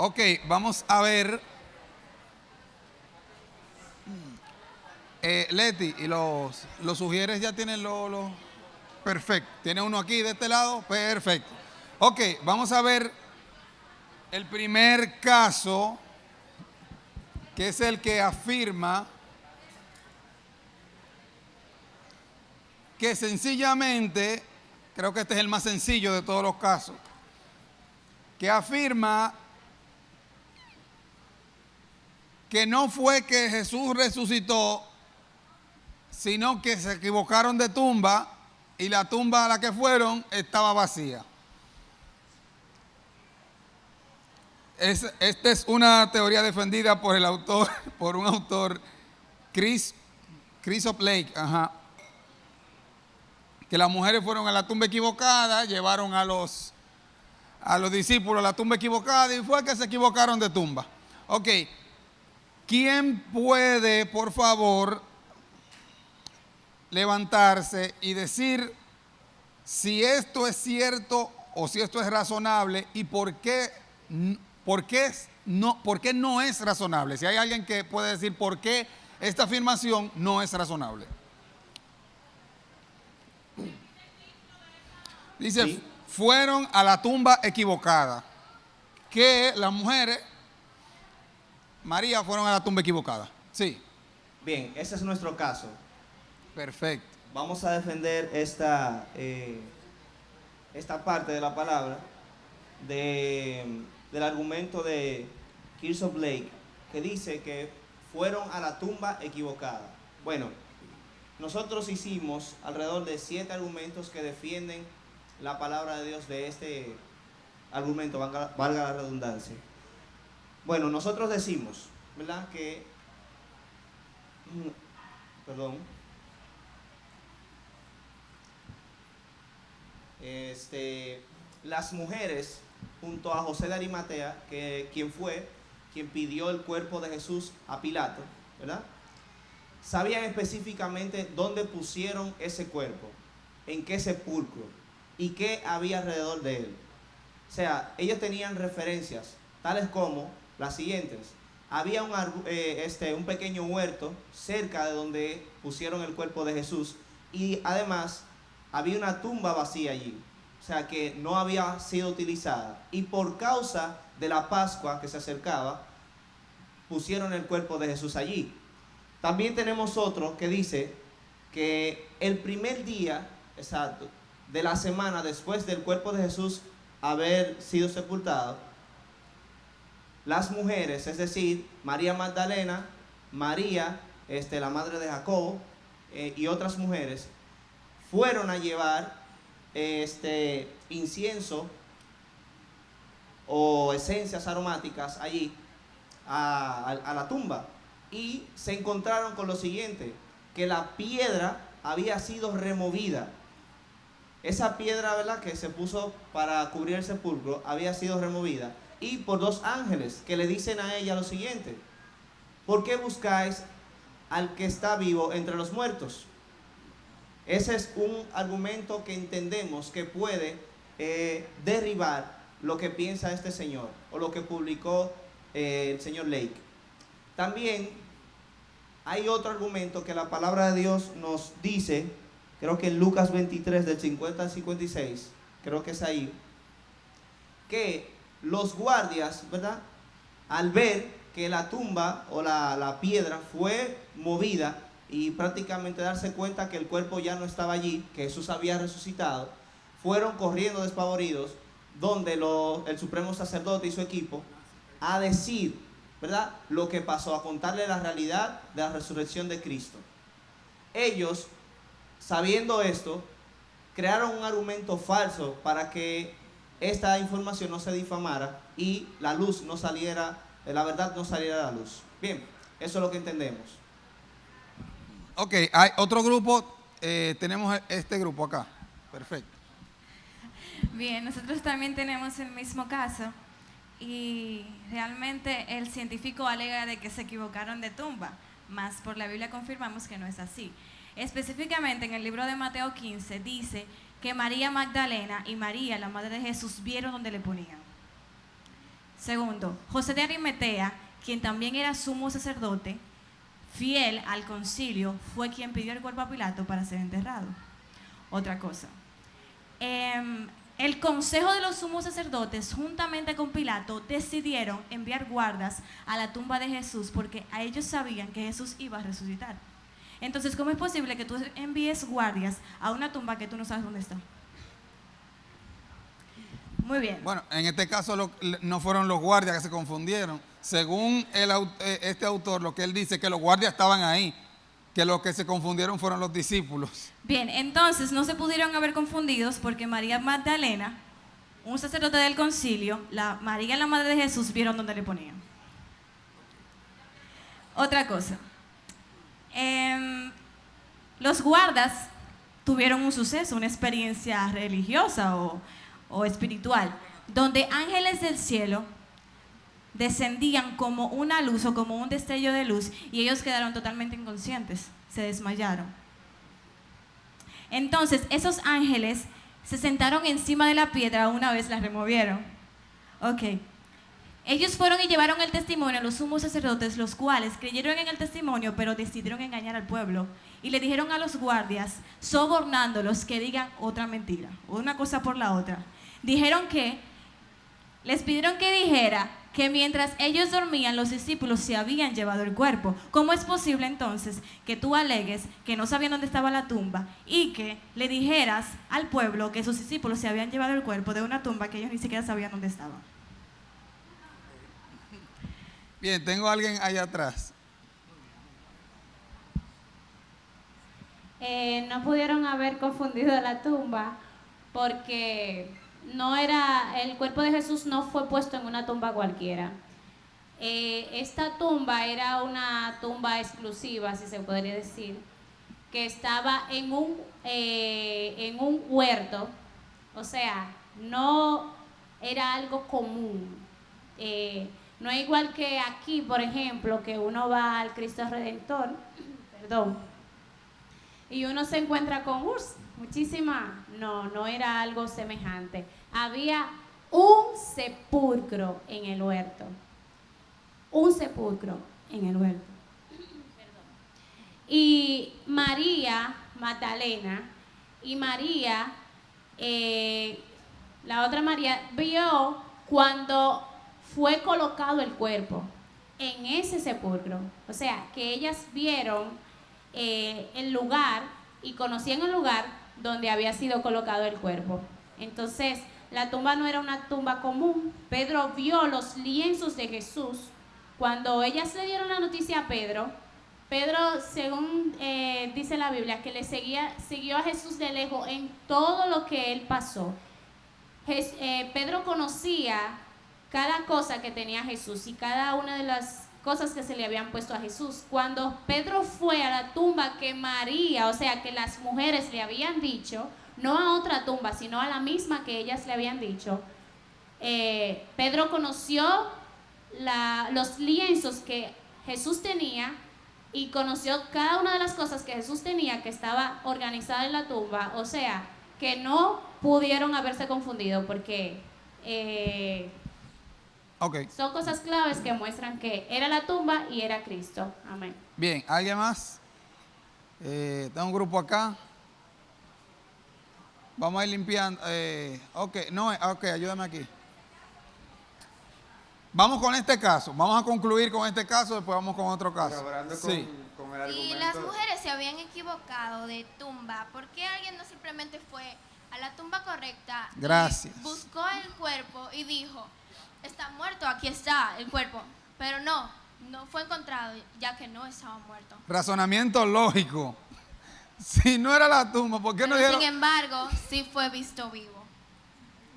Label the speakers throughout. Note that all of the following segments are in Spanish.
Speaker 1: Ok, vamos a ver. Leti, y los sugieres ya tienen los. Perfecto. Tiene uno aquí de este lado. Perfecto. Ok, vamos a ver el primer caso, que es el que afirma que sencillamente, creo que este es el más sencillo de todos los casos, que afirma que no fue que Jesús resucitó, sino que se equivocaron de tumba y la tumba a la que fueron estaba vacía. Esta es una teoría defendida por el autor, por un autor, Chris Blake, que las mujeres fueron a la tumba equivocada, llevaron a los discípulos a la tumba equivocada y fue que se equivocaron de tumba. Ok, ¿quién puede, por favor, levantarse y decir si esto es cierto o si esto es razonable y por qué no es razonable? Si hay alguien que puede decir por qué esta afirmación no es razonable. Dice,
Speaker 2: Sí,
Speaker 1: fueron a la tumba equivocada. Que las mujeres, María, fueron a la tumba equivocada. Sí,
Speaker 2: bien, ese es nuestro caso.
Speaker 1: perfecto.
Speaker 2: Vamos a defender esta parte de la palabra del argumento de Kirshop Blake, que dice que fueron a la tumba equivocada. Bueno, nosotros hicimos alrededor de 7 argumentos que defienden la palabra de Dios de este argumento, valga la redundancia. Bueno, nosotros decimos, ¿verdad? Perdón. Las mujeres, junto a José de Arimatea, quien pidió el cuerpo de Jesús a Pilato, ¿verdad? Sabían específicamente dónde pusieron ese cuerpo, en qué sepulcro y qué había alrededor de él. O sea, ellos tenían referencias, tales como las siguientes. Había un pequeño huerto cerca de donde pusieron el cuerpo de Jesús y además había una tumba vacía allí, o sea que no había sido utilizada. Y por causa de la Pascua que se acercaba, pusieron el cuerpo de Jesús allí. También tenemos otro que dice que el primer día, exacto, de la semana después del cuerpo de Jesús haber sido sepultado, las mujeres, es decir, María Magdalena, María, la madre de Jacobo, y otras mujeres, fueron a llevar incienso o esencias aromáticas allí a la tumba y se encontraron con lo siguiente, que la piedra había sido removida. Esa piedra, ¿verdad?, que se puso para cubrir el sepulcro había sido removida y por 2 ángeles que le dicen a ella lo siguiente: ¿por qué buscáis al que está vivo entre los muertos? Ese es un argumento que entendemos que puede derribar lo que piensa este señor o lo que publicó el señor Lake. También hay otro argumento que la palabra de Dios nos dice, creo que en Lucas 23 del 50 al 56, creo que es ahí, que los guardias, ¿verdad?, al ver que la tumba o la piedra fue movida y prácticamente darse cuenta que el cuerpo ya no estaba allí, que Jesús había resucitado, fueron corriendo despavoridos donde el supremo sacerdote y su equipo a decir, ¿verdad?, lo que pasó, a contarle la realidad de la resurrección de Cristo. Ellos, sabiendo esto, crearon un argumento falso para que esta información no se difamara y la luz no saliera, la verdad no saliera a la luz. Bien, eso es lo que entendemos.
Speaker 1: Ok, hay otro grupo, tenemos este grupo acá. Perfecto.
Speaker 3: Bien, nosotros también tenemos el mismo caso y realmente el científico alega de que se equivocaron de tumba, mas por la Biblia confirmamos que no es así. Específicamente en el libro de Mateo 15 dice que María Magdalena y María, la madre de Jesús, vieron donde le ponían. Segundo, José de Arimatea, quien también era sumo sacerdote, fiel al concilio, fue quien pidió el cuerpo a Pilato para ser enterrado. Otra cosa. El consejo de los sumos sacerdotes, juntamente con Pilato, decidieron enviar guardas a la tumba de Jesús porque a ellos sabían que Jesús iba a resucitar. Entonces, ¿cómo es posible que tú envíes guardias a una tumba que tú no sabes dónde está? Muy bien.
Speaker 1: Bueno, en este caso no fueron los guardias que se confundieron. Según este autor, lo que él dice, que los guardias estaban ahí, que los que se confundieron fueron los discípulos.
Speaker 3: Bien, entonces no se pudieron haber confundidos porque María Magdalena, un sacerdote del concilio, María, la madre de Jesús, vieron dónde le ponían. Otra cosa. Los guardas tuvieron un suceso, una experiencia religiosa o espiritual, donde ángeles del cielo descendían como una luz o como un destello de luz y ellos quedaron totalmente inconscientes, se desmayaron. Entonces esos ángeles se sentaron encima de la piedra una vez la removieron. Ok. Ellos fueron y llevaron el testimonio a los sumos sacerdotes, los cuales creyeron en el testimonio, pero decidieron engañar al pueblo. Y le dijeron a los guardias, sobornándolos, que digan otra mentira, una cosa por la otra. Les pidieron que dijera que mientras ellos dormían, los discípulos se habían llevado el cuerpo. ¿Cómo es posible entonces que tú alegues que no sabían dónde estaba la tumba y que le dijeras al pueblo que sus discípulos se habían llevado el cuerpo de una tumba que ellos ni siquiera sabían dónde estaba?
Speaker 1: Bien, tengo a alguien allá atrás.
Speaker 4: No pudieron haber confundido la tumba porque el cuerpo de Jesús no fue puesto en una tumba cualquiera. Esta tumba era una tumba exclusiva, si se podría decir, que estaba en un huerto, o sea, no era algo común. No es igual que aquí, por ejemplo, que uno va al Cristo Redentor, y uno se encuentra con muchísima. No era algo semejante. Había un sepulcro en el huerto. Un sepulcro en el huerto. Y María Magdalena y María, la otra María, vio cuando fue colocado el cuerpo en ese sepulcro. O sea, que ellas vieron el lugar y conocían el lugar donde había sido colocado el cuerpo. Entonces, la tumba no era una tumba común. Pedro vio los lienzos de Jesús. Cuando ellas le dieron la noticia a Pedro, según dice la Biblia, que siguió a Jesús de lejos en todo lo que él pasó. Pedro conocía cada cosa que tenía Jesús y cada una de las cosas que se le habían puesto a Jesús. Cuando Pedro fue a la tumba que María, o sea, que las mujeres le habían dicho, no a otra tumba, sino a la misma que ellas le habían dicho, Pedro conoció los lienzos que Jesús tenía y conoció cada una de las cosas que Jesús tenía que estaba organizada en la tumba. O sea, que no pudieron haberse confundido porque son cosas claves que muestran que era la tumba y era Cristo. Amén.
Speaker 1: Bien, ¿alguien más? Tengo un grupo acá. Vamos a ir limpiando. Ayúdame aquí. Vamos con este caso. Vamos a concluir con este caso, después vamos con otro caso.
Speaker 5: Colaborando
Speaker 1: Sí.
Speaker 5: con el argumento.
Speaker 6: Y las mujeres se habían equivocado de tumba. ¿Por qué alguien no simplemente fue a la tumba correcta?
Speaker 1: Gracias.
Speaker 6: Y buscó el cuerpo y dijo, está muerto, aquí está el cuerpo. Pero no fue encontrado, ya que no estaba muerto.
Speaker 1: Razonamiento lógico. Si no era la tumba, ¿por qué no
Speaker 6: Pero,
Speaker 1: dijeron?
Speaker 6: sin embargo, sí fue visto vivo.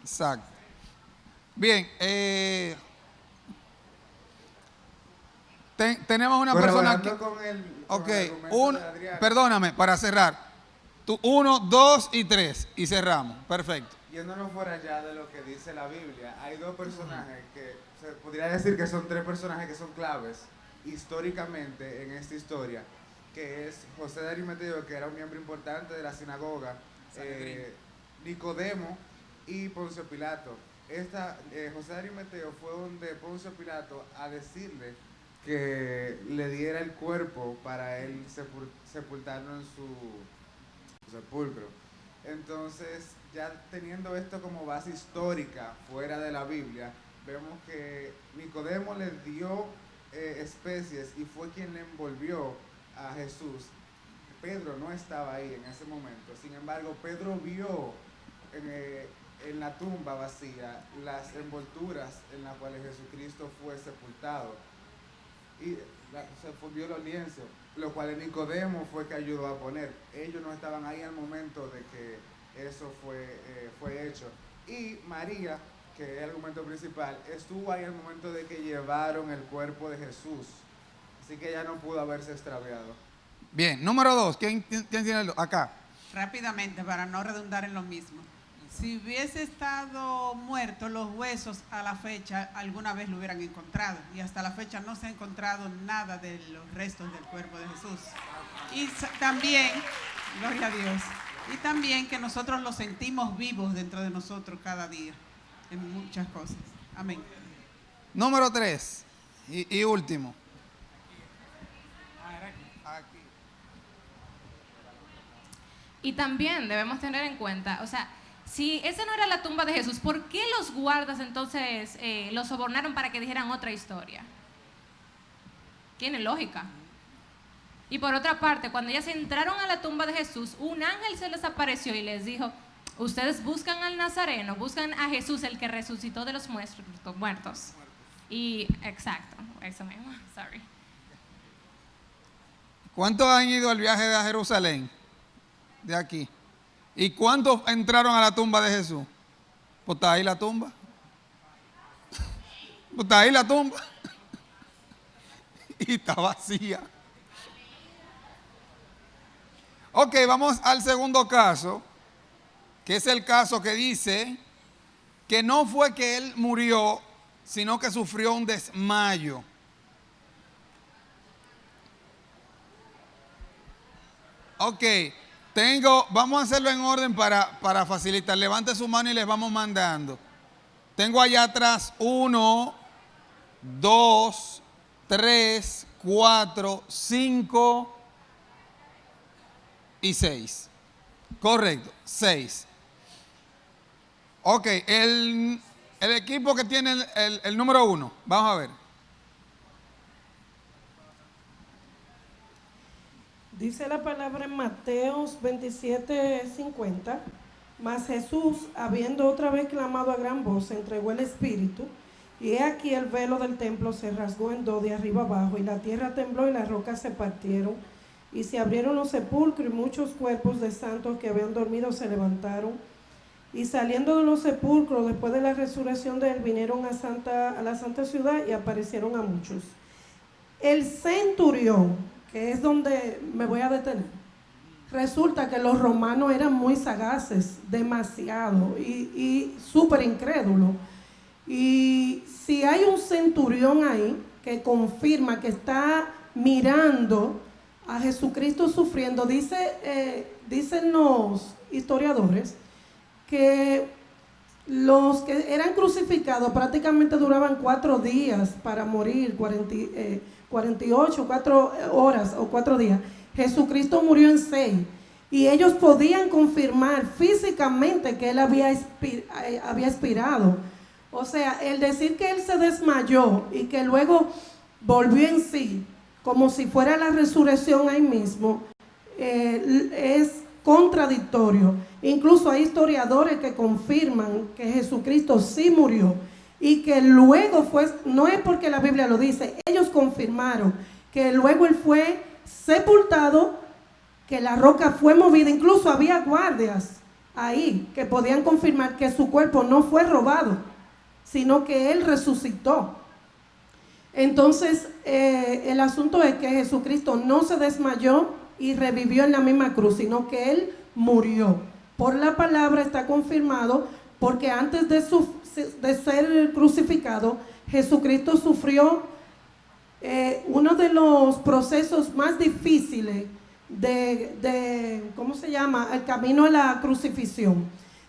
Speaker 1: Exacto. Bien, tenemos una persona aquí. Perdóname, para cerrar. 1, 2 y 3 y cerramos. Perfecto.
Speaker 5: Yéndonos fuera allá de lo que dice la Biblia, hay dos personajes que se podría decir que son tres personajes que son claves históricamente en esta historia, que es José de Arimatea, que era un miembro importante de la sinagoga, Nicodemo y Poncio Pilato. José de Arimateo fue donde Poncio Pilato a decirle que le diera el cuerpo para él sepultarlo en su sepulcro. Entonces, ya teniendo esto como base histórica fuera de la Biblia, vemos que Nicodemo le dio especies y fue quien le envolvió a Jesús. Pedro no estaba ahí en ese momento. Sin embargo, Pedro vio en la tumba vacía las envolturas en las cuales Jesucristo fue sepultado. Y se vio los lienzos, lo cual Nicodemo fue que ayudó a poner. Ellos no estaban ahí al momento de que eso fue hecho. Y María, que es el argumento principal, estuvo ahí al momento de que llevaron el cuerpo de Jesús. Así que ella no pudo haberse extraviado.
Speaker 1: Bien, número 2. ¿Quién tiene el acá?
Speaker 7: Rápidamente, para no redundar en lo mismo. Si hubiese estado muerto, los huesos a la fecha alguna vez lo hubieran encontrado. Y hasta la fecha no se ha encontrado nada de los restos del cuerpo de Jesús. Y también, gloria a Dios, y también que nosotros lo sentimos vivos dentro de nosotros cada día, en muchas cosas. Amén.
Speaker 1: Número 3 y último.
Speaker 8: Y también debemos tener en cuenta, o sea, si esa no era la tumba de Jesús, ¿por qué los guardas entonces lo sobornaron para que dijeran otra historia? Tiene lógica. Y por otra parte, cuando ellas entraron a la tumba de Jesús, un ángel se les apareció y les dijo, ustedes buscan al Nazareno, buscan a Jesús, el que resucitó de los muertos. Y, exacto, eso mismo, sorry.
Speaker 1: ¿Cuántos han ido al viaje a Jerusalén? De aquí. ¿Y cuántos entraron a la tumba de Jesús? Pues está ahí la tumba. Pues está ahí la tumba. Y está vacía. Ok, vamos al segundo caso, que es el caso que dice que no fue que él murió, sino que sufrió un desmayo. Ok. Vamos a hacerlo en orden para facilitar. Levante su mano y les vamos mandando. Tengo allá atrás 1, 2, 3, 4, 5 y 6. Correcto, 6. Ok, el equipo que tiene el número 1. Vamos a ver.
Speaker 9: Dice la palabra en Mateos 27:50, mas Jesús, habiendo otra vez clamado a gran voz, entregó el Espíritu, y he aquí el velo del templo se rasgó en dos de arriba abajo, y la tierra tembló y las rocas se partieron, y se abrieron los sepulcros, y muchos cuerpos de santos que habían dormido se levantaron, y saliendo de los sepulcros, después de la resurrección de él, vinieron a la santa ciudad y aparecieron a muchos. El centurión, que es donde me voy a detener, resulta que los romanos eran muy sagaces, demasiado, y súper incrédulos. Y si hay un centurión ahí que confirma que está mirando a Jesucristo sufriendo, dicen los historiadores que los que eran crucificados prácticamente duraban 4 días para morir, 48, 4 horas o 4 días. Jesucristo murió en 6. Y ellos podían confirmar físicamente que él había expirado. O sea, el decir que él se desmayó y que luego volvió en sí, como si fuera la resurrección ahí mismo, es contradictorio. Incluso hay historiadores que confirman que Jesucristo sí murió y que luego no es porque la Biblia lo dice, ellos confirmaron que luego él fue sepultado, que la roca fue movida, incluso había guardias ahí que podían confirmar que su cuerpo no fue robado, sino que él resucitó. Entonces, el asunto es que Jesucristo no se desmayó y revivió en la misma cruz, sino que él murió. Por la palabra está confirmado, porque antes de ser crucificado, Jesucristo sufrió uno de los procesos más difíciles ¿cómo se llama? El camino a la crucifixión.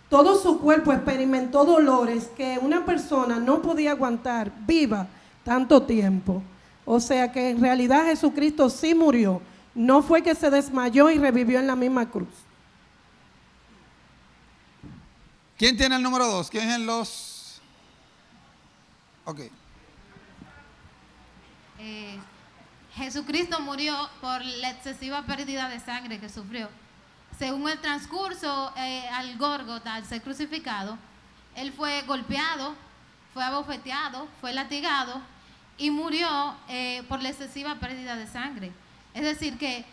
Speaker 9: todo su cuerpo experimentó dolores que una persona no podía aguantar viva tanto tiempo. O sea que en realidad Jesucristo sí murió. No fue que se desmayó y revivió en la misma cruz.
Speaker 1: ¿Quién tiene el número 2? ¿Quién es los...? Ok.
Speaker 10: Jesucristo murió por la excesiva pérdida de sangre que sufrió. Según el transcurso al Gólgota, al ser crucificado, él fue golpeado, fue abofeteado, fue latigado y murió por la excesiva pérdida de sangre. Es decir, que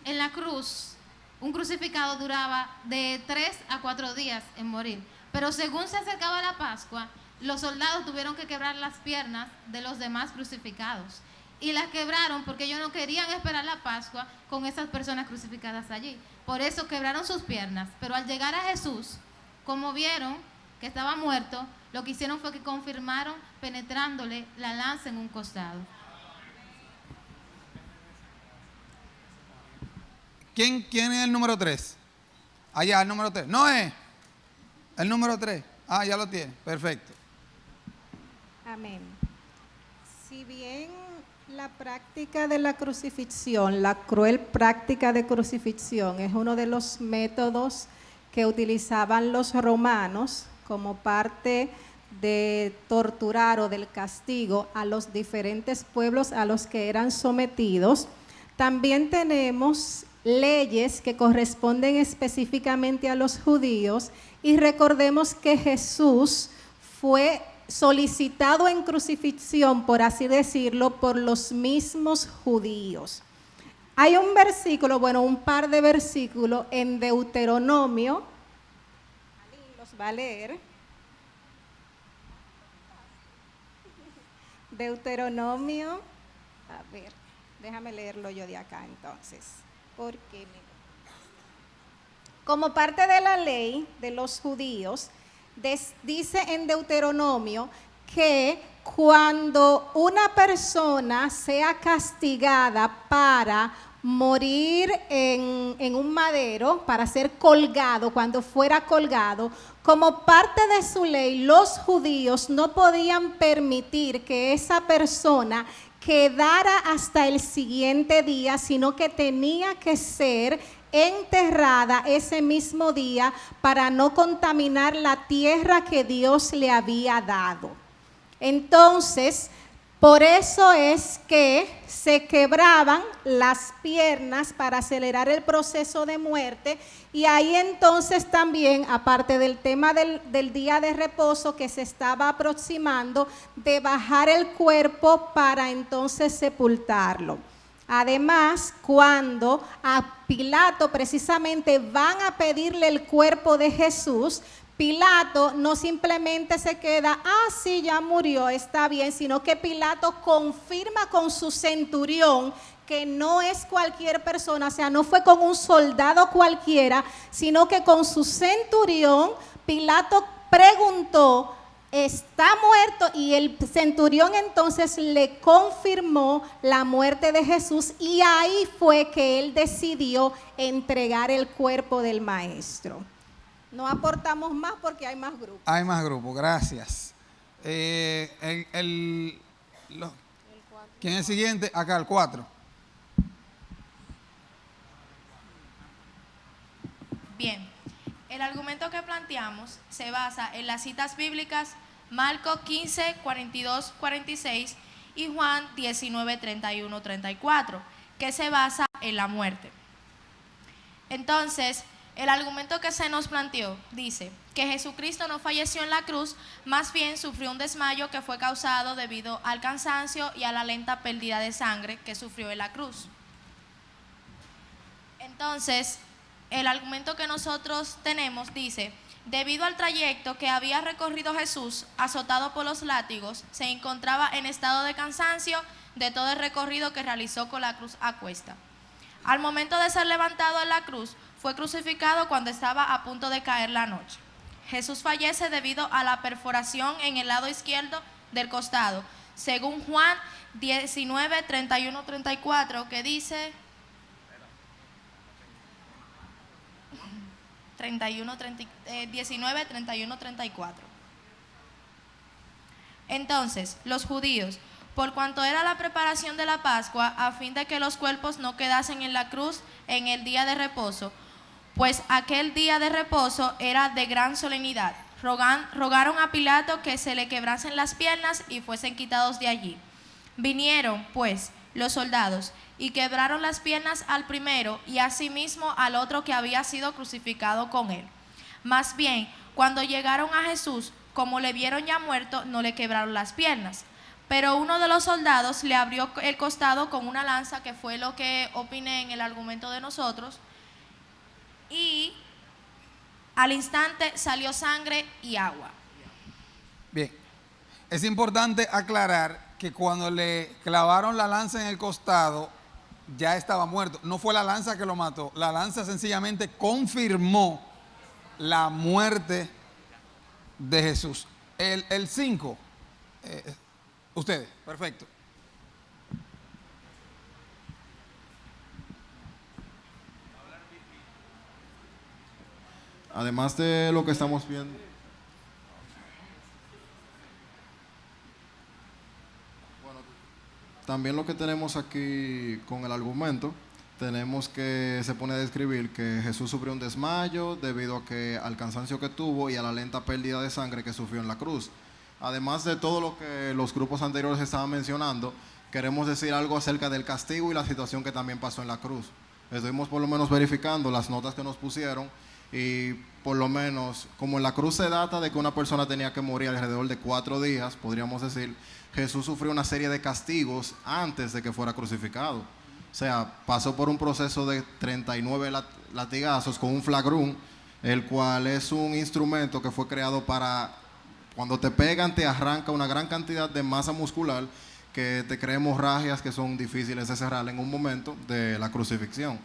Speaker 10: en la cruz, un crucificado duraba de 3 a 4 días en morir. Pero según se acercaba la Pascua, los soldados tuvieron que quebrar las piernas de los demás crucificados. Y las quebraron porque ellos no querían esperar la Pascua con esas personas crucificadas allí. Por eso quebraron sus piernas. Pero al llegar a Jesús, como vieron que estaba muerto, lo que hicieron fue que confirmaron penetrándole la lanza en un costado.
Speaker 1: ¿Quién es el número 3? Allá, el número 3. No es. El número 3. Ah, ya lo tiene. Perfecto.
Speaker 11: Amén. Si bien la práctica de la crucifixión, la cruel práctica de crucifixión, es uno de los métodos que utilizaban los romanos como parte de torturar o del castigo a los diferentes pueblos a los que eran sometidos, también tenemos leyes que corresponden específicamente a los judíos, y recordemos que Jesús fue solicitado en crucifixión, por así decirlo, por los mismos judíos. Hay un versículo, bueno, un par de versículos en Deuteronomio, los va a leer. Deuteronomio, a ver, déjame leerlo yo de acá entonces, porque como parte de la ley de los judíos, dice en Deuteronomio que cuando una persona sea castigada para morir en un madero, para ser colgado, cuando fuera colgado, como parte de su ley, los judíos no podían permitir que esa persona quedara hasta el siguiente día, sino que tenía que ser enterrada ese mismo día para no contaminar la tierra que Dios le había dado. Entonces, por eso es que se quebraban las piernas para acelerar el proceso de muerte, y ahí entonces también, aparte del tema del día de reposo que se estaba aproximando, de bajar el cuerpo para entonces sepultarlo. Además, cuando a Pilato precisamente van a pedirle el cuerpo de Jesús, Pilato no simplemente se queda, sí, ya murió, está bien, sino que Pilato confirma con su centurión que no es cualquier persona, o sea, no fue con un soldado cualquiera, sino que con su centurión. Pilato preguntó, ¿está muerto? Y el centurión entonces le confirmó la muerte de Jesús, y ahí fue que él decidió entregar el cuerpo del maestro. No aportamos más porque hay más grupos.
Speaker 1: Hay más grupos, gracias. ¿Quién es el siguiente? Acá, el 4.
Speaker 6: Bien, el argumento que planteamos se basa en las citas bíblicas Marcos 15, 42, 46 y Juan 19, 31, 34, que se basa en la muerte. Entonces, el argumento que se nos planteó dice que Jesucristo no falleció en la cruz, más bien sufrió un desmayo que fue causado debido al cansancio y a la lenta pérdida de sangre que sufrió en la cruz. Entonces, el argumento que nosotros tenemos dice: debido al trayecto que había recorrido Jesús, azotado por los látigos, se encontraba en estado de cansancio de todo el recorrido que realizó con la cruz a cuesta. Al momento de ser levantado en la cruz, fue crucificado cuando estaba a punto de caer la noche. Jesús fallece debido a la perforación en el lado izquierdo del costado, según Juan 19, 31, 34, que dice... 19, 31, 34. Entonces, los judíos, por cuanto era la preparación de la Pascua, a fin de que los cuerpos no quedasen en la cruz en el día de reposo, pues aquel día de reposo era de gran solemnidad, rogaron a Pilato que se le quebrasen las piernas y fuesen quitados de allí. Vinieron, pues, los soldados y quebraron las piernas al primero y asimismo al otro que había sido crucificado con él. Más bien, cuando llegaron a Jesús, como le vieron ya muerto, no le quebraron las piernas. Pero uno de los soldados le abrió el costado con una lanza, que fue lo que opiné en el argumento de nosotros, y al instante salió sangre y agua.
Speaker 1: Bien, es importante aclarar que cuando le clavaron la lanza en el costado, ya estaba muerto. No fue la lanza que lo mató, la lanza sencillamente confirmó la muerte de Jesús. El 5, ustedes, perfecto.
Speaker 12: Además de lo que estamos viendo, bueno, también lo que tenemos aquí con el argumento, tenemos que se pone a describir que Jesús sufrió un desmayo debido a que al cansancio que tuvo y a la lenta pérdida de sangre que sufrió en la cruz. Además de todo lo que los grupos anteriores estaban mencionando, queremos decir algo acerca del castigo y la situación que también pasó en la cruz. Estuvimos por lo menos verificando las notas que nos pusieron y por lo menos, como en la cruz se data de que una persona tenía que morir alrededor de 4 días, podríamos decir, Jesús sufrió una serie de castigos antes de que fuera crucificado. O sea, pasó por un proceso de 39 latigazos con un flagrón, el cual es un instrumento que fue creado para, cuando te pegan, te arranca una gran cantidad de masa muscular que te crea hemorragias que son difíciles de cerrar en un momento de la crucifixión.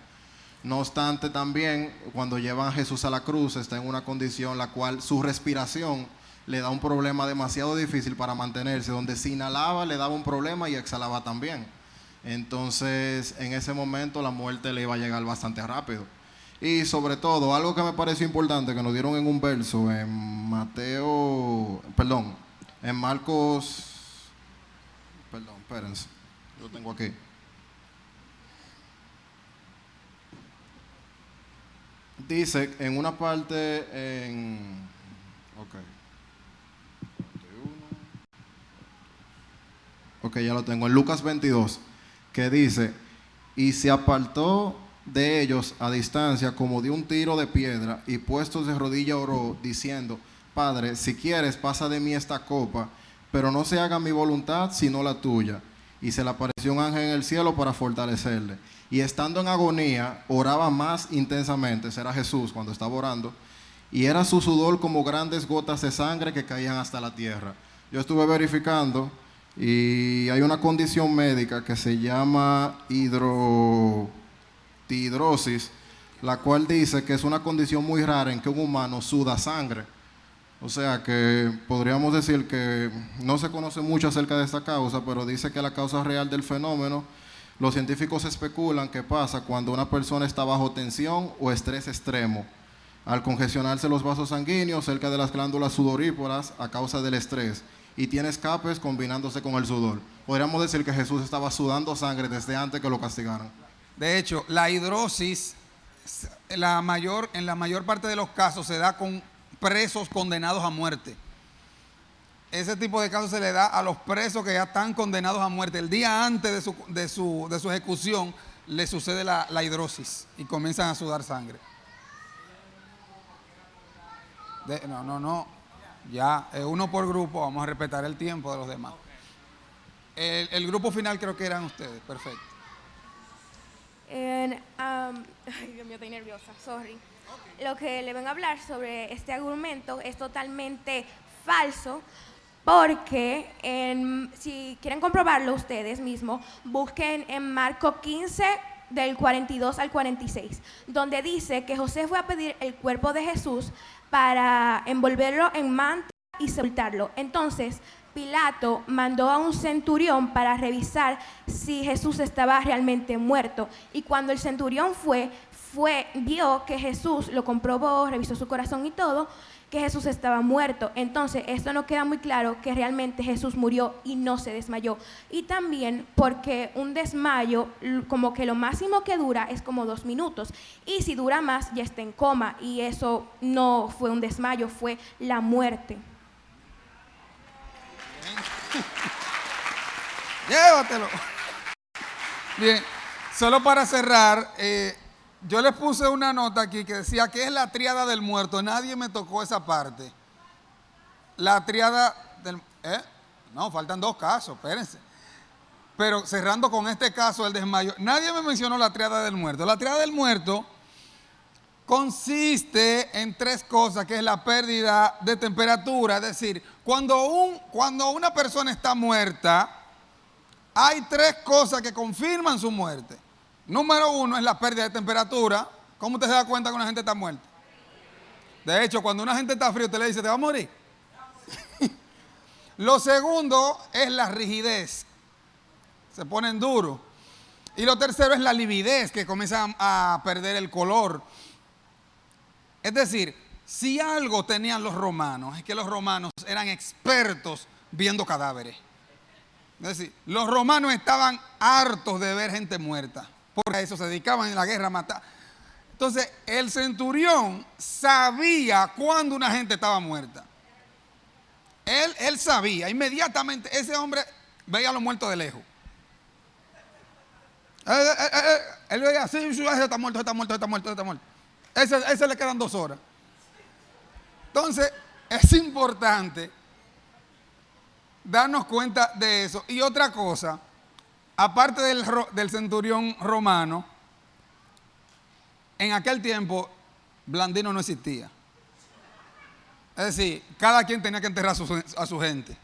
Speaker 12: No obstante, también cuando llevan a Jesús a la cruz está en una condición la cual su respiración le da un problema demasiado difícil para mantenerse, donde si inhalaba le daba un problema y exhalaba también. Entonces, en ese momento la muerte le iba a llegar bastante rápido. Y sobre todo, algo que me pareció importante que nos dieron en un verso en en Marcos, espérense, lo tengo aquí. Dice en una parte ya lo tengo, en Lucas 22, que dice, y se apartó de ellos a distancia como de un tiro de piedra, y puestos de rodilla oró, diciendo, Padre, si quieres, pasa de mí esta copa, pero no se haga mi voluntad, sino la tuya. Y se le apareció un ángel en el cielo para fortalecerle. Y estando en agonía, oraba más intensamente, será Jesús cuando estaba orando, y era su sudor como grandes gotas de sangre que caían hasta la tierra. Yo estuve verificando, y hay una condición médica que se llama hidrosis, la cual dice que es una condición muy rara en que un humano suda sangre. O sea que podríamos decir que no se conoce mucho acerca de esta causa, pero dice que la causa real del fenómeno, los científicos especulan que pasa cuando una persona está bajo tensión o estrés extremo, al congestionarse los vasos sanguíneos cerca de las glándulas sudoríparas a causa del estrés, y tiene escapes combinándose con el sudor. Podríamos decir que Jesús estaba sudando sangre desde antes que lo castigaran.
Speaker 1: De hecho, la hidrosis, en la mayor parte de los casos, se da con presos condenados a muerte. Ese tipo de casos se le da a los presos que ya están condenados a muerte. El día antes de su ejecución le sucede la hidrosis y comienzan a sudar sangre. No. Ya, uno por grupo, vamos a respetar el tiempo de los demás. El grupo final creo que eran ustedes, perfecto.
Speaker 13: Ay, Dios mío, estoy nerviosa, sorry. Lo que le vengo a hablar sobre este argumento es totalmente falso, porque si quieren comprobarlo ustedes mismos, busquen en Marco 15, del 42 al 46, donde dice que José fue a pedir el cuerpo de Jesús para envolverlo en manta y sepultarlo. Entonces, Pilato mandó a un centurión para revisar si Jesús estaba realmente muerto. Y cuando el centurión fue vio que Jesús lo comprobó, revisó su corazón y todo, que Jesús estaba muerto. Entonces, esto no queda muy claro que realmente Jesús murió y no se desmayó. Y también porque un desmayo, como que lo máximo que dura es como 2 minutos. Y si dura más, ya está en coma. Y eso no fue un desmayo, fue la muerte.
Speaker 1: Llévatelo. Bien, solo para cerrar, yo les puse una nota aquí que decía que es la tríada del muerto. Nadie me tocó esa parte. La tríada del... No, faltan 2 casos, espérense. Pero cerrando con este caso, el desmayo, nadie me mencionó la tríada del muerto. La tríada del muerto consiste en 3 cosas, que es la pérdida de temperatura. Es decir, cuando una persona está muerta, hay 3 cosas que confirman su muerte. Número 1 es la pérdida de temperatura. ¿Cómo usted se da cuenta que una gente está muerta? De hecho, cuando una gente está frío, usted le dice, ¿te va a morir? Lo segundo es la rigidez. Se ponen duros. Y lo tercero es la lividez, que comienzan a perder el color. Es decir, si algo tenían los romanos, es que los romanos eran expertos viendo cadáveres. Es decir, los romanos estaban hartos de ver gente muerta, porque a eso se dedicaban en la guerra a matar. Entonces, el centurión sabía cuándo una gente estaba muerta. Él sabía, inmediatamente, ese hombre veía a los muertos de lejos. Él veía así, ese está muerto, está muerto, está muerto, está muerto. Ese le quedan 2 horas. Entonces, es importante darnos cuenta de eso. Y otra cosa, aparte del centurión romano, en aquel tiempo Blandino no existía. Es decir, cada quien tenía que enterrar a su gente.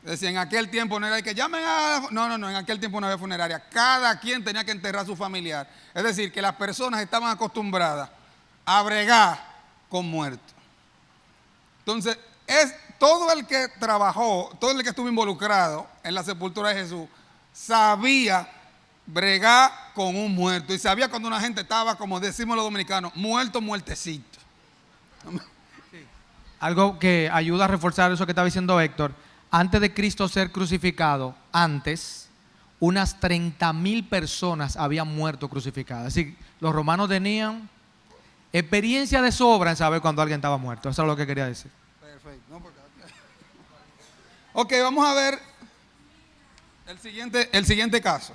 Speaker 1: Es decir, en aquel tiempo no era que llamen a... No, en aquel tiempo no había funeraria. Cada quien tenía que enterrar a su familiar. Es decir, que las personas estaban acostumbradas a bregar con muertos. Entonces, todo el que trabajó, todo el que estuvo involucrado en la sepultura de Jesús, sabía bregar con un muerto. Y sabía cuando una gente estaba, como decimos los dominicanos, muertecito.
Speaker 14: Algo que ayuda a reforzar eso que estaba diciendo Héctor. Antes de Cristo ser crucificado, unas 30,000 personas habían muerto crucificadas. Así que los romanos tenían experiencia de sobra en saber cuando alguien estaba muerto. Eso es lo que quería decir.
Speaker 1: Perfecto. Ok, vamos a ver el siguiente caso,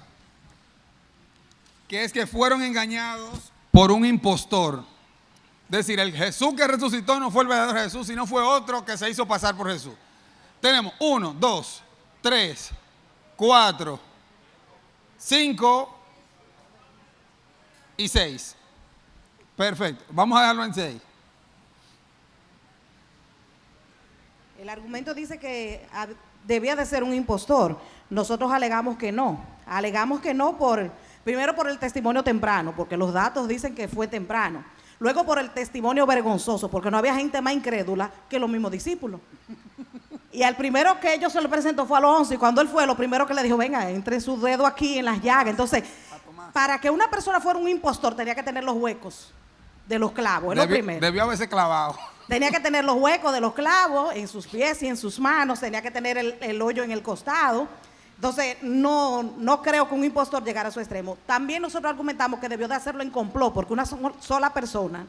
Speaker 1: que es que fueron engañados por un impostor. Es decir, el Jesús que resucitó no fue el verdadero Jesús, sino fue otro que se hizo pasar por Jesús. Tenemos 1, 2, 3, 4, 5 y 6. Perfecto, vamos a dejarlo en 6.
Speaker 15: El argumento dice que debía de ser un impostor. Nosotros alegamos que no. Alegamos que no primero por el testimonio temprano, porque los datos dicen que fue temprano. Luego por el testimonio vergonzoso, porque no había gente más incrédula que los mismos discípulos. Y al primero que ellos se le presentó fue a los 11, y cuando él fue, lo primero que le dijo, venga, entre su dedo aquí en las llagas. Entonces, para que una persona fuera un impostor, tenía que tener los huecos de los clavos, es lo primero.
Speaker 1: Debió haberse clavado.
Speaker 15: Tenía que tener los huecos de los clavos en sus pies y en sus manos, tenía que tener el hoyo en el costado. Entonces, no creo que un impostor llegara a su extremo. También nosotros argumentamos que debió de hacerlo en complot, porque una sola persona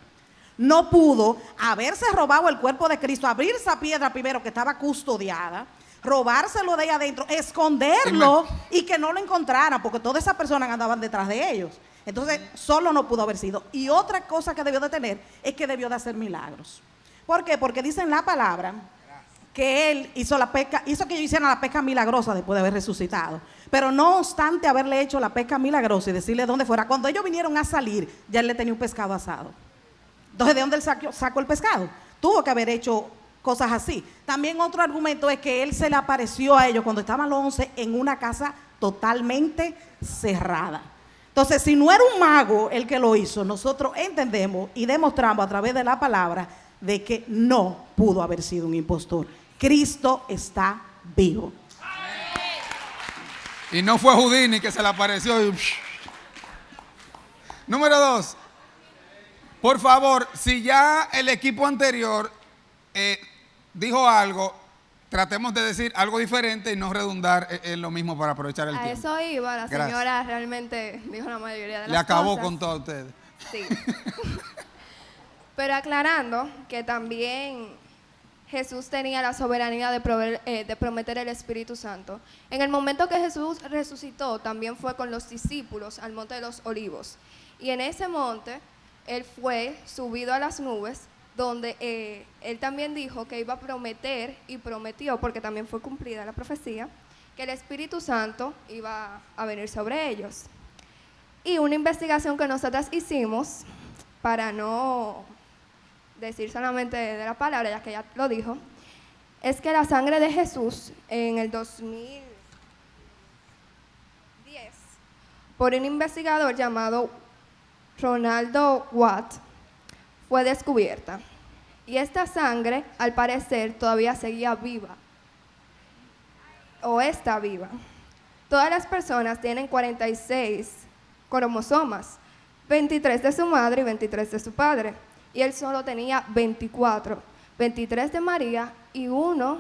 Speaker 15: no pudo haberse robado el cuerpo de Cristo, abrir esa piedra primero que estaba custodiada, robárselo de ahí adentro, esconderlo y que no lo encontraran, porque todas esas personas andaban detrás de ellos. Entonces, solo no pudo haber sido. Y otra cosa que debió de tener es que debió de hacer milagros. ¿Por qué? Porque dice en la palabra que él hizo que ellos hicieran la pesca milagrosa después de haber resucitado. Pero no obstante haberle hecho la pesca milagrosa y decirle dónde fuera, cuando ellos vinieron a salir, ya él le tenía un pescado asado. Entonces, ¿de dónde él sacó el pescado? Tuvo que haber hecho cosas así. También otro argumento es que él se le apareció a ellos cuando estaban los 11 en una casa totalmente cerrada. Entonces, si no era un mago el que lo hizo, nosotros entendemos y demostramos a través de la palabra de que no pudo haber sido un impostor. Cristo está vivo.
Speaker 1: Y no fue Houdini que se le apareció. Número 2. Por favor, si ya el equipo anterior dijo algo, tratemos de decir algo diferente y no redundar en lo mismo para aprovechar el
Speaker 13: A
Speaker 1: tiempo.
Speaker 13: eso iba, la
Speaker 1: Gracias.
Speaker 13: señora realmente dijo la mayoría de las
Speaker 1: Le acabó
Speaker 13: cosas.
Speaker 1: con todos ustedes.
Speaker 13: Sí. Pero aclarando que también Jesús tenía la soberanía de prometer el Espíritu Santo. En el momento que Jesús resucitó, también fue con los discípulos al Monte de los Olivos. Y en ese monte, Él fue subido a las nubes, donde Él también dijo que iba a prometer y prometió, porque también fue cumplida la profecía, que el Espíritu Santo iba a venir sobre ellos. Y una investigación que nosotras hicimos, para no decir solamente de la palabra, ya que ya lo dijo, es que la sangre de Jesús en el 2010, por un investigador llamado Ronaldo Watt, fue descubierta. Y esta sangre, al parecer, todavía seguía viva, o está viva. Todas las personas tienen 46 cromosomas, 23 de su madre y 23 de su padre. Y él solo tenía 24, 23 de María y 1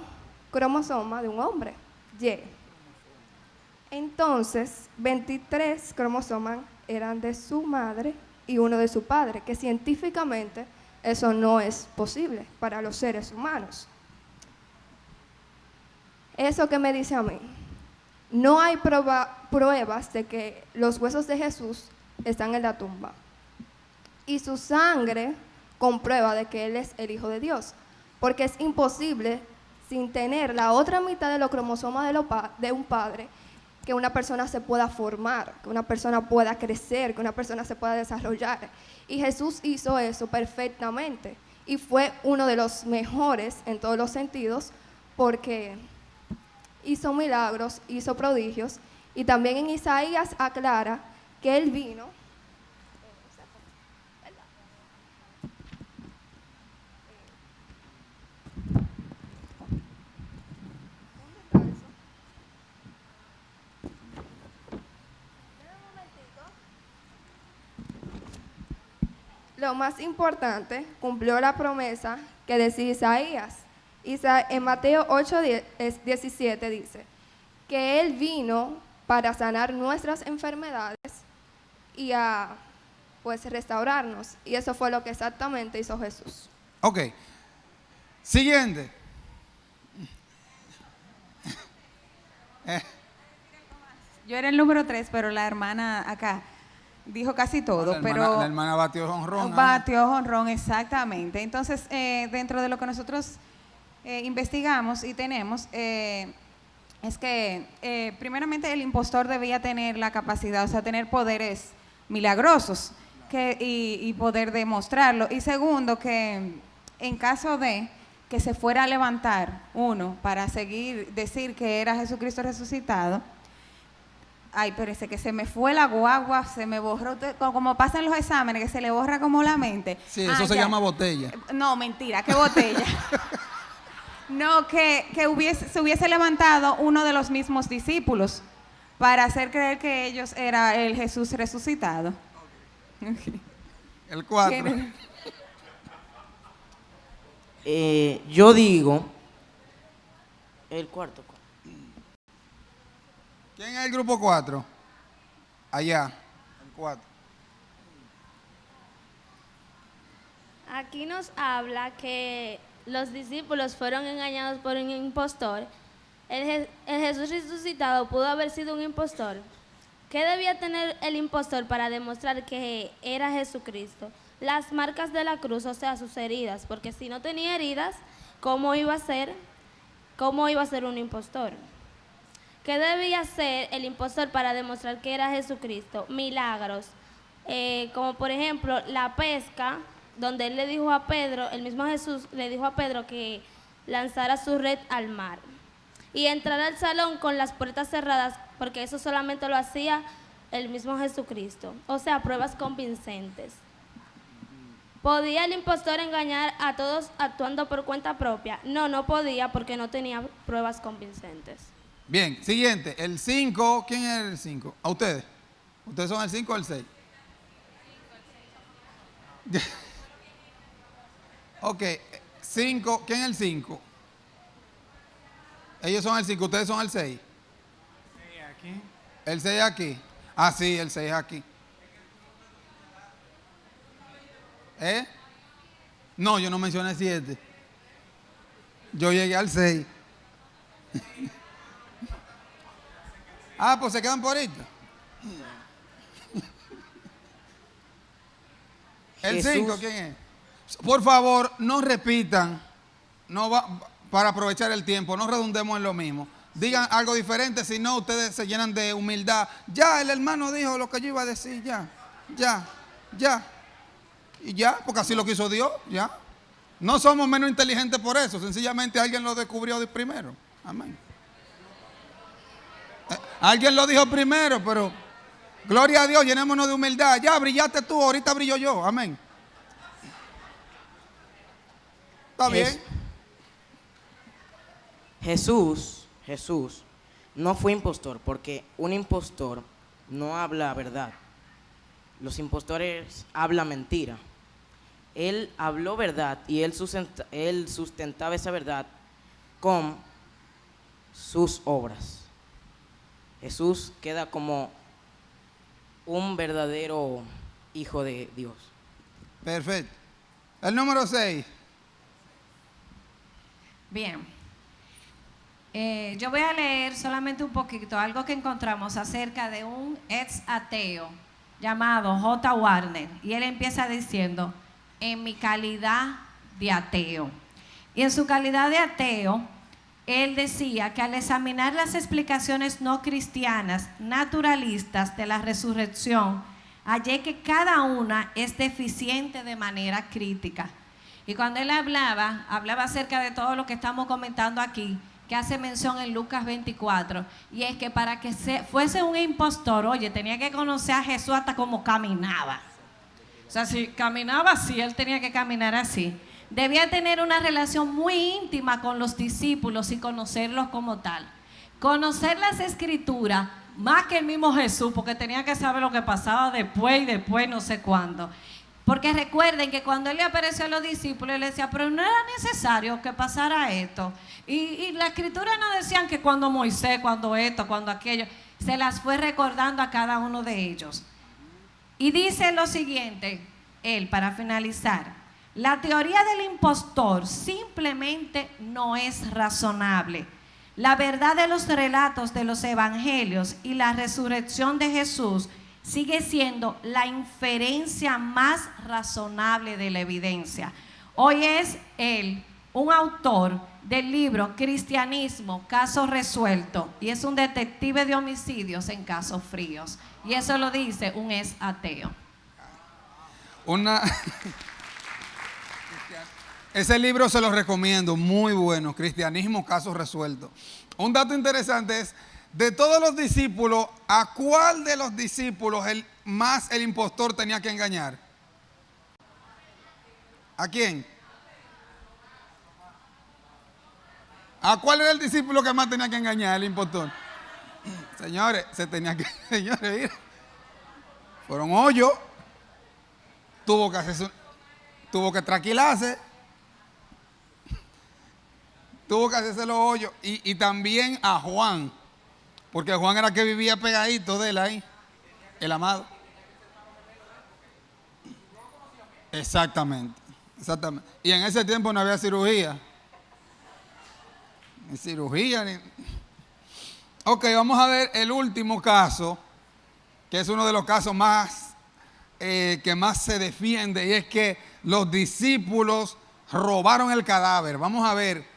Speaker 13: cromosoma de un hombre, Y. Entonces, 23 cromosomas eran de su madre y 1 de su padre, que científicamente eso no es posible para los seres humanos. ¿Eso qué me dice a mí? No hay pruebas de que los huesos de Jesús están en la tumba. Y su sangre comprueba de que Él es el Hijo de Dios. Porque es imposible, sin tener la otra mitad de los cromosomas de un padre, que una persona se pueda formar, que una persona pueda crecer, que una persona se pueda desarrollar. Y Jesús hizo eso perfectamente. Y fue uno de los mejores en todos los sentidos, porque hizo milagros, hizo prodigios. Y también en Isaías aclara que Él vino lo más importante, cumplió la promesa que decía Isaías. En Mateo 8:17 dice que Él vino para sanar nuestras enfermedades y a restaurarnos. Y eso fue lo que exactamente hizo Jesús.
Speaker 1: Ok. Siguiente.
Speaker 16: Yo era el número 3, pero la hermana acá dijo casi todo.
Speaker 1: La hermana batió jonrón.
Speaker 16: Batió jonrón, exactamente. Entonces, dentro de lo que nosotros investigamos y tenemos, es que primeramente el impostor debía tener la capacidad, o sea, tener poderes milagrosos y poder demostrarlo. Y segundo, que en caso de que se fuera a levantar uno para decir que era Jesucristo resucitado, ay, pero ese que se me fue la guagua, se me borró, como pasa en los exámenes, que se le borra como la mente.
Speaker 1: Sí, eso se llama botella.
Speaker 16: No, mentira, ¿qué botella? No, que se hubiese levantado uno de los mismos discípulos para hacer creer que ellos era el Jesús resucitado. Okay.
Speaker 1: El 4.
Speaker 17: Yo digo, el cuarto.
Speaker 1: ¿Quién es el grupo 4? Allá, el 4.
Speaker 18: Aquí nos habla que los discípulos fueron engañados por un impostor. El Jesús resucitado pudo haber sido un impostor. ¿Qué debía tener el impostor para demostrar que era Jesucristo? Las marcas de la cruz, o sea, sus heridas, porque si no tenía heridas, ¿cómo iba a ser un impostor? ¿Qué debía hacer el impostor para demostrar que era Jesucristo? Milagros, como por ejemplo la pesca, donde él le dijo a Pedro, el mismo Jesús le dijo a Pedro que lanzara su red al mar. Y entrar al salón con las puertas cerradas, porque eso solamente lo hacía el mismo Jesucristo. O sea, pruebas convincentes. ¿Podía el impostor engañar a todos actuando por cuenta propia? No, no podía porque no tenía pruebas convincentes.
Speaker 1: Bien, siguiente. El 5, ¿quién es el 5? ¿A ustedes? ¿Ustedes son el 5 o el 6? Ok, 5. ¿Quién es el 5? Ellos son el 5, ustedes son el 6.
Speaker 14: Aquí.
Speaker 1: El 6 aquí. Ah, sí, el 6 aquí. No, yo no mencioné 7. Yo llegué al 6. Ah, pues se quedan por ahorita. El 5, ¿quién es? Por favor, no repitan. No va, para aprovechar el tiempo, no redundemos en lo mismo. Digan algo diferente, si no, ustedes se llenan de humildad. Ya, el hermano dijo lo que yo iba a decir, ya. Y ya, porque así lo quiso Dios, ya. No somos menos inteligentes por eso, sencillamente alguien lo descubrió de primero. Amén. Alguien lo dijo primero, pero gloria a Dios, llenémonos de humildad. Ya, brillaste tú, ahorita brillo yo. Amén. ¿Está bien?
Speaker 17: Jesús no fue impostor, porque un impostor no habla verdad. Los impostores hablan mentira. Él habló verdad y él sustentaba esa verdad con sus obras. Jesús queda como un verdadero hijo de Dios.
Speaker 1: Perfecto. El número 6.
Speaker 8: Bien. Yo voy a leer solamente un poquito, algo que encontramos acerca de un ex ateo llamado J. Warner. Y él empieza diciendo, en mi calidad de ateo. Y en su calidad de ateo, él decía que al examinar las explicaciones no cristianas, naturalistas de la resurrección, hallé que cada una es deficiente de manera crítica. Y cuando él hablaba acerca de todo lo que estamos comentando aquí, que hace mención en Lucas 24, y es que para que fuese un impostor, oye, tenía que conocer a Jesús hasta cómo caminaba. O sea, si caminaba así, él tenía que caminar así. Debía tener una relación muy íntima con los discípulos y conocerlos como tal. Conocer las escrituras más que el mismo Jesús, porque tenía que saber lo que pasaba después y después no sé cuándo. Porque recuerden que cuando él le apareció a los discípulos, él decía, pero no era necesario que pasara esto. Y la escritura no decían que cuando Moisés, cuando esto, cuando aquello, se las fue recordando a cada uno de ellos. Y dice lo siguiente, él, para finalizar, la teoría del impostor simplemente no es razonable. La verdad de los relatos de los evangelios y la resurrección de Jesús sigue siendo la inferencia más razonable de la evidencia. Hoy es él un autor del libro Cristianismo, Caso Resuelto, y es un detective de homicidios en casos fríos. Y eso lo dice un ex ateo.
Speaker 1: Ese libro se lo recomiendo, muy bueno, Cristianismo, Casos Resueltos. Un dato interesante es, de todos los discípulos, ¿a cuál de los discípulos el impostor tenía que engañar? ¿A quién? ¿A cuál era el discípulo que más tenía que engañar, el impostor? Señores, señores, mira, fueron hoyos, tuvo que tranquilarse, tuvo que hacerse los hoyos, y también a Juan, porque Juan era el que vivía pegadito de él ahí, el amado. Exactamente. Y en ese tiempo no había cirugía. Ni cirugía, ni... Ok, vamos a ver el último caso, que es uno de los casos más que más se defiende, y es que los discípulos robaron el cadáver. Vamos a ver.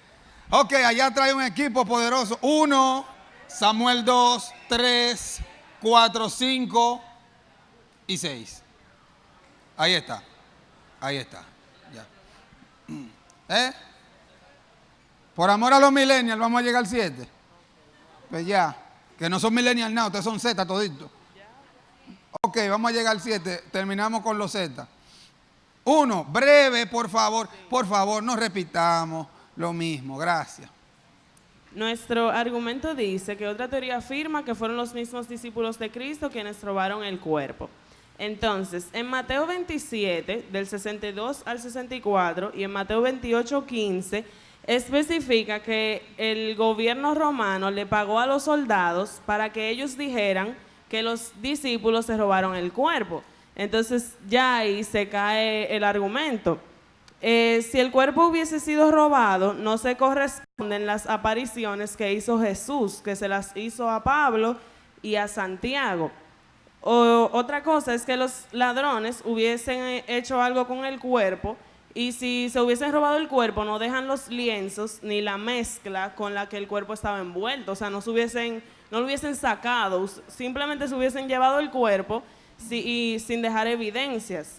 Speaker 1: Ok, allá trae un equipo poderoso. 1, Samuel 2, 3, 4, 5 y 6. Ahí está. Ya. Por amor a los millennials vamos a llegar al 7. Pues ya, que no son millennials nada, ustedes son Z toditos. Ok, vamos a llegar al 7, terminamos con los Z. 1, breve, por favor, no repitamos lo mismo, gracias.
Speaker 19: Nuestro argumento dice que otra teoría afirma que fueron los mismos discípulos de Cristo quienes robaron el cuerpo. Entonces, en Mateo 27, del 62 al 64, y en Mateo 28, 15, especifica que el gobierno romano le pagó a los soldados para que ellos dijeran que los discípulos se robaron el cuerpo. Entonces, ya ahí se cae el argumento. Si el cuerpo hubiese sido robado, no se corresponden las apariciones que hizo Jesús, que se las hizo a Pablo y a Santiago. Otra cosa es que los ladrones hubiesen hecho algo con el cuerpo, y si se hubiesen robado el cuerpo no dejan los lienzos ni la mezcla con la que el cuerpo estaba envuelto, o sea, no lo hubiesen sacado, simplemente se hubiesen llevado el cuerpo y sin dejar evidencias.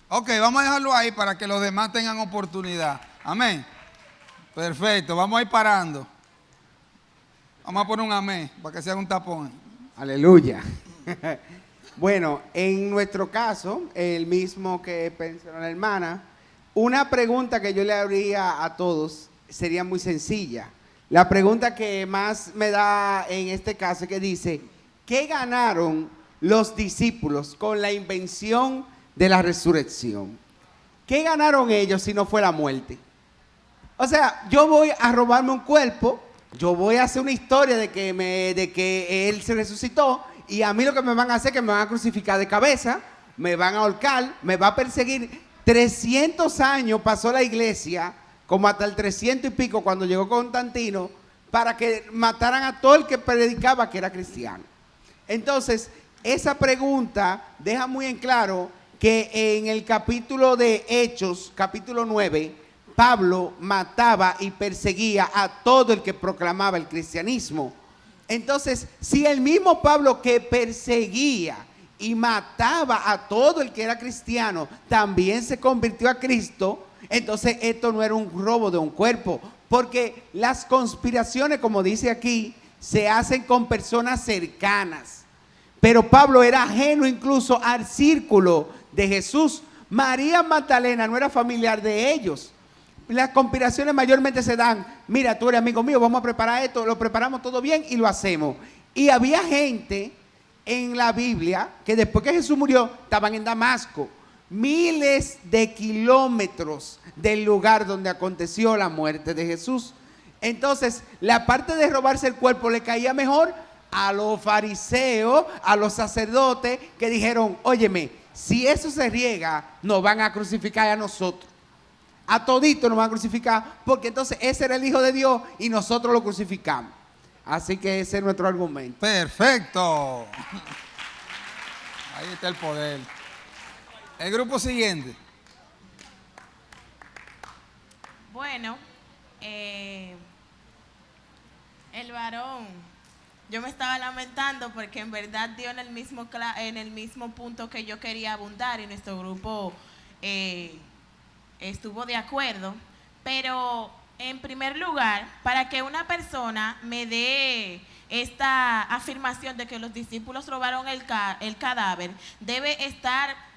Speaker 1: Ok, vamos a dejarlo ahí para que los demás tengan oportunidad. Amén. Perfecto, vamos a ir parando. Vamos a poner un amén para que sea un tapón.
Speaker 20: Aleluya. Bueno, en nuestro caso, el mismo que mencionó la hermana, una pregunta que yo le haría a todos sería muy sencilla. La pregunta que más me da en este caso es que dice, ¿qué ganaron los discípulos con la invención de la resurrección? ¿Qué ganaron ellos si no fue la muerte? O sea, yo voy a robarme un cuerpo, yo voy a hacer una historia de que él se resucitó, y a mí lo que me van a hacer es que me van a crucificar de cabeza, me van a ahorcar, me va a perseguir. 300 años pasó la iglesia, como hasta el 300 y pico cuando llegó Constantino, para que mataran a todo el que predicaba que era cristiano. Entonces, esa pregunta deja muy en claro que en el capítulo de Hechos, capítulo 9, Pablo mataba y perseguía a todo el que proclamaba el cristianismo. Entonces, si el mismo Pablo que perseguía y mataba a todo el que era cristiano también se convirtió a Cristo, entonces esto no era un robo de un cuerpo, porque las conspiraciones, como dice aquí, se hacen con personas cercanas. Pero Pablo era ajeno incluso al círculo de Jesús. María Magdalena no era familiar de ellos. Las conspiraciones mayormente se dan, mira, tú eres amigo mío, vamos a preparar esto, lo preparamos todo bien y lo hacemos. Y había gente en la Biblia que después que Jesús murió, estaban en Damasco, miles de kilómetros del lugar donde aconteció la muerte de Jesús. Entonces, la parte de robarse el cuerpo le caía mejor a los fariseos, a los sacerdotes, que dijeron, óyeme, si eso se riega, nos van a crucificar a nosotros. A todito nos van a crucificar, porque entonces ese era el Hijo de Dios y nosotros lo crucificamos. Así que ese es nuestro argumento.
Speaker 1: Perfecto. Ahí está el poder. El grupo siguiente.
Speaker 6: Bueno, el varón, yo me estaba lamentando porque en verdad dio en el mismo punto que yo quería abundar, y nuestro grupo estuvo de acuerdo, pero en primer lugar, para que una persona me dé esta afirmación de que los discípulos robaron el cadáver, debe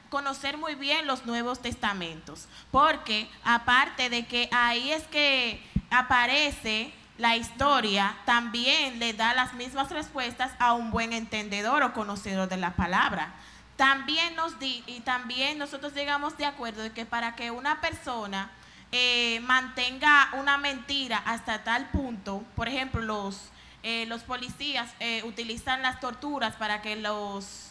Speaker 6: conocer muy bien los Nuevos Testamentos, porque aparte de que ahí es que aparece la historia, también le da las mismas respuestas a un buen entendedor o conocedor de la palabra. También también nosotros llegamos de acuerdo de que para que una persona mantenga una mentira hasta tal punto, por ejemplo, los policías utilizan las torturas para que los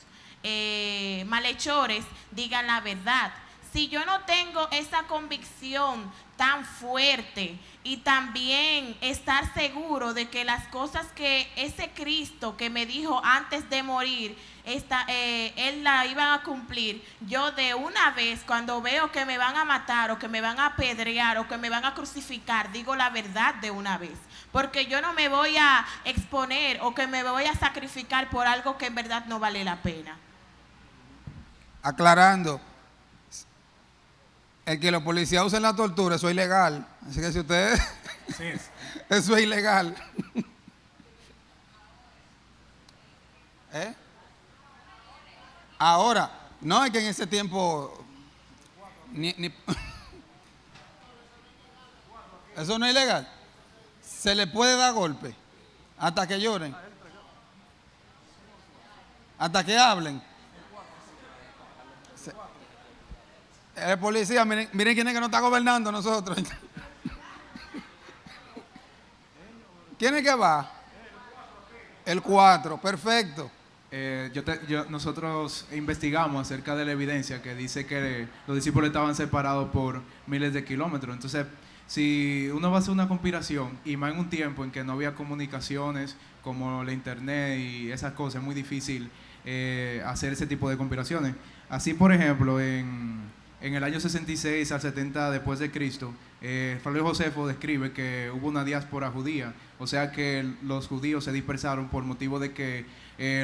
Speaker 6: malhechores digan la verdad. Si yo no tengo esa convicción tan fuerte y también estar seguro de que las cosas que ese Cristo que me dijo antes de morir, Él la iba a cumplir, yo de una vez cuando veo que me van a matar o que me van a apedrear o que me van a crucificar, digo la verdad de una vez. Porque yo no me voy a exponer o que me voy a sacrificar por algo que en verdad no vale la pena.
Speaker 1: Aclarando, el que los policías usen la tortura, eso es ilegal. Así que si ustedes... Sí. Eso es ilegal. Ahora, no es que en ese tiempo... Eso no es ilegal. Se le puede dar golpe hasta que lloren. Hasta que hablen. El policía, miren quién es que nos está gobernando nosotros. ¿Quién es que va? El 4, perfecto.
Speaker 21: Nosotros investigamos acerca de la evidencia que dice que los discípulos estaban separados por miles de kilómetros. Entonces, si uno va a hacer una conspiración, y más en un tiempo en que no había comunicaciones como la internet y esas cosas, es muy difícil hacer ese tipo de conspiraciones. Así, por ejemplo, en el año 66 al 70 después de Cristo, Flavio Josefo describe que hubo una diáspora judía, o sea que los judíos se dispersaron por motivo de que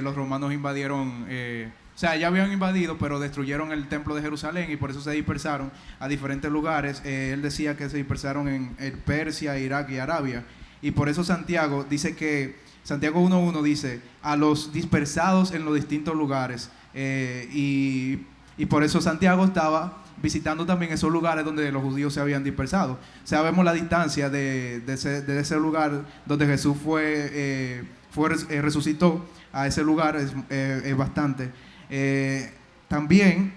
Speaker 21: los romanos invadieron, o sea, ya habían invadido, pero destruyeron el templo de Jerusalén y por eso se dispersaron a diferentes lugares. Él decía que se dispersaron en Persia, Irak y Arabia, y por eso Santiago dice que, Santiago 1.1 dice, a los dispersados en los distintos lugares, y por eso Santiago estaba visitando también esos lugares donde los judíos se habían dispersado. O sea, vemos la distancia de ese lugar donde Jesús resucitó a ese lugar, es bastante. También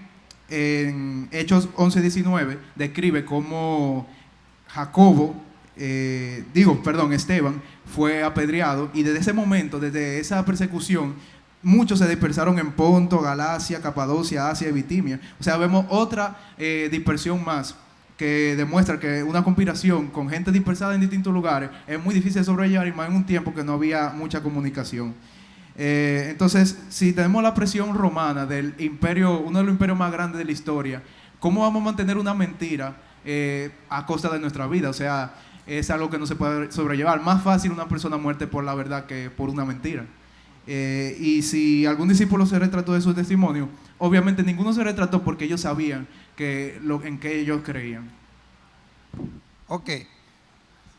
Speaker 21: en Hechos 11:19 describe cómo Esteban fue apedreado, y desde ese momento, desde esa persecución, muchos se dispersaron en Ponto, Galacia, Capadocia, Asia y Bitimia. O sea, vemos otra dispersión más que demuestra que una conspiración con gente dispersada en distintos lugares es muy difícil de sobrellevar, y más en un tiempo que no había mucha comunicación. Entonces, si tenemos la presión romana del imperio, uno de los imperios más grandes de la historia, ¿cómo vamos a mantener una mentira a costa de nuestra vida? O sea, es algo que no se puede sobrellevar. Más fácil una persona muerte por la verdad que por una mentira. Y si algún discípulo se retrató de su testimonio, obviamente ninguno se retrató porque ellos sabían en qué ellos creían.
Speaker 1: Ok.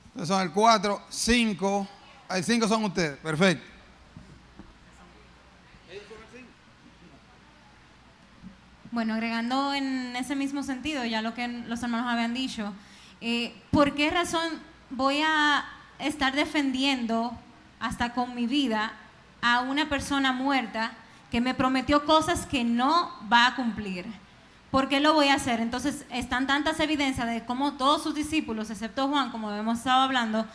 Speaker 1: Entonces son el 4, 5. El 5 son ustedes. Perfecto.
Speaker 3: Bueno, agregando en ese mismo sentido, ya lo que los hermanos habían dicho, ¿por qué razón voy a estar defendiendo hasta con mi vida a una persona muerta que me prometió cosas que no va a cumplir? ¿Por qué lo voy a hacer? Entonces, están tantas evidencias de cómo todos sus discípulos, excepto Juan, como hemos estado hablando,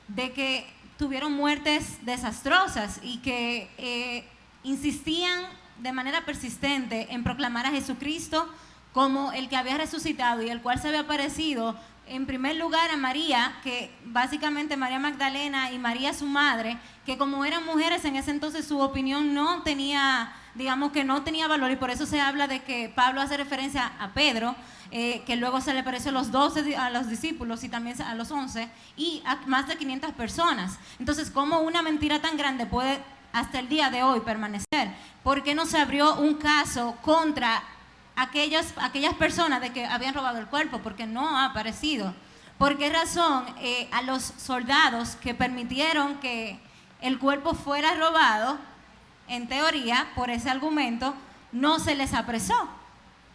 Speaker 3: de que tuvieron muertes desastrosas y que insistían de manera persistente en proclamar a Jesucristo como el que había resucitado y el cual se había aparecido en primer lugar a María, que básicamente María Magdalena y María su madre, que como eran mujeres en ese entonces su opinión no tenía, digamos que no tenía valor, y por eso se habla de que Pablo hace referencia a Pedro, que luego se le apareció a los 12, a los discípulos y también a los 11 y a más de 500 personas. Entonces, ¿cómo una mentira tan grande puede hasta el día de hoy permanecer? ¿Por qué no se abrió un caso contra aquellas personas de que habían robado el cuerpo? Porque no ha aparecido. ¿Por qué razón a los soldados que permitieron que el cuerpo fuera robado, en teoría, por ese argumento, no se les apresó?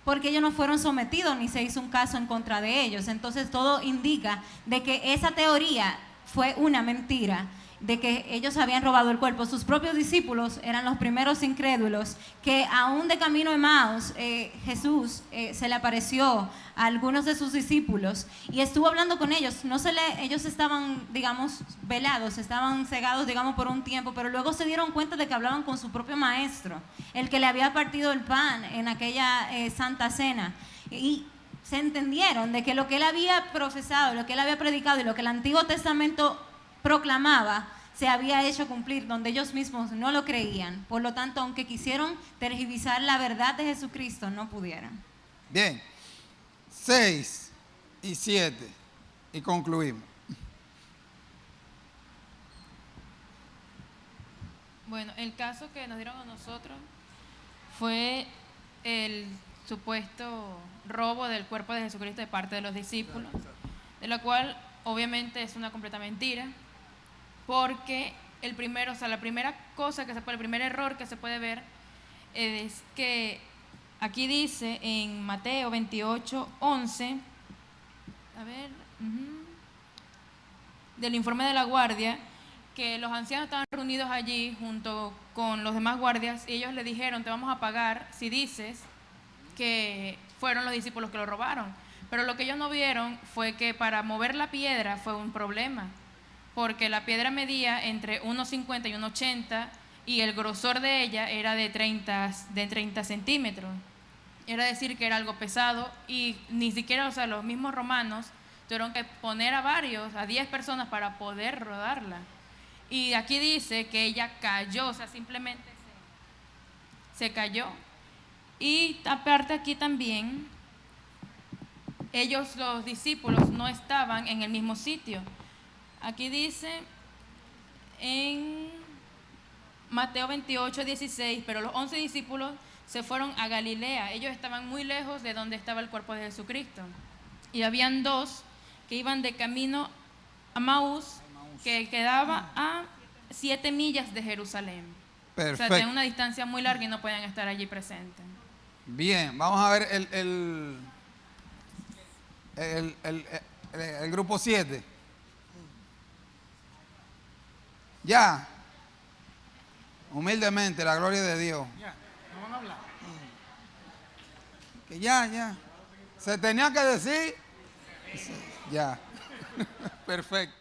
Speaker 3: Porque ellos no fueron sometidos ni se hizo un caso en contra de ellos. Entonces todo indica de que esa teoría fue una mentira, de que ellos habían robado el cuerpo. Sus propios discípulos eran los primeros incrédulos que aún de camino a Emaús, Jesús se le apareció a algunos de sus discípulos y estuvo hablando con ellos. Ellos estaban, digamos, velados, estaban cegados, digamos, por un tiempo, pero luego se dieron cuenta de que hablaban con su propio maestro, el que le había partido el pan en aquella Santa Cena, y se entendieron de que lo que él había profesado, lo que él había predicado y lo que el Antiguo Testamento proclamaba se había hecho cumplir, donde ellos mismos no lo creían. Por lo tanto, aunque quisieron tergiversar la verdad de Jesucristo, no pudieron.
Speaker 1: Bien, 6 y 7 y concluimos.
Speaker 22: Bueno, el caso que nos dieron a nosotros fue el supuesto robo del cuerpo de Jesucristo de parte de los discípulos, de lo cual obviamente es una completa mentira, porque el primer error que se puede ver es que aquí dice en Mateo 28:11, del informe de la guardia, que los ancianos estaban reunidos allí junto con los demás guardias y ellos le dijeron, te vamos a pagar si dices que fueron los discípulos que lo robaron. Pero lo que ellos no vieron fue que para mover la piedra fue un problema, porque la piedra medía entre 1,50 y 1,80 y el grosor de ella era de 30 centímetros. Era decir que era algo pesado y ni siquiera, o sea, los mismos romanos tuvieron que poner a 10 personas para poder rodarla. Y aquí dice que ella cayó, o sea, simplemente se cayó. Y aparte aquí también, ellos, los discípulos, no estaban en el mismo sitio. Aquí dice en Mateo 28, 16, pero los 11 discípulos se fueron a Galilea. Ellos estaban muy lejos de donde estaba el cuerpo de Jesucristo. Y habían 2 que iban de camino a Maús, que quedaba a 7 millas de Jerusalén.
Speaker 1: Perfecto.
Speaker 22: O sea, tienen una distancia muy larga y no podían estar allí presentes.
Speaker 1: Bien, vamos a ver el grupo 7. Ya. Humildemente, la gloria de Dios.
Speaker 2: Ya, no van a hablar.
Speaker 1: Que ya. Se tenía que decir. Ya. Perfecto.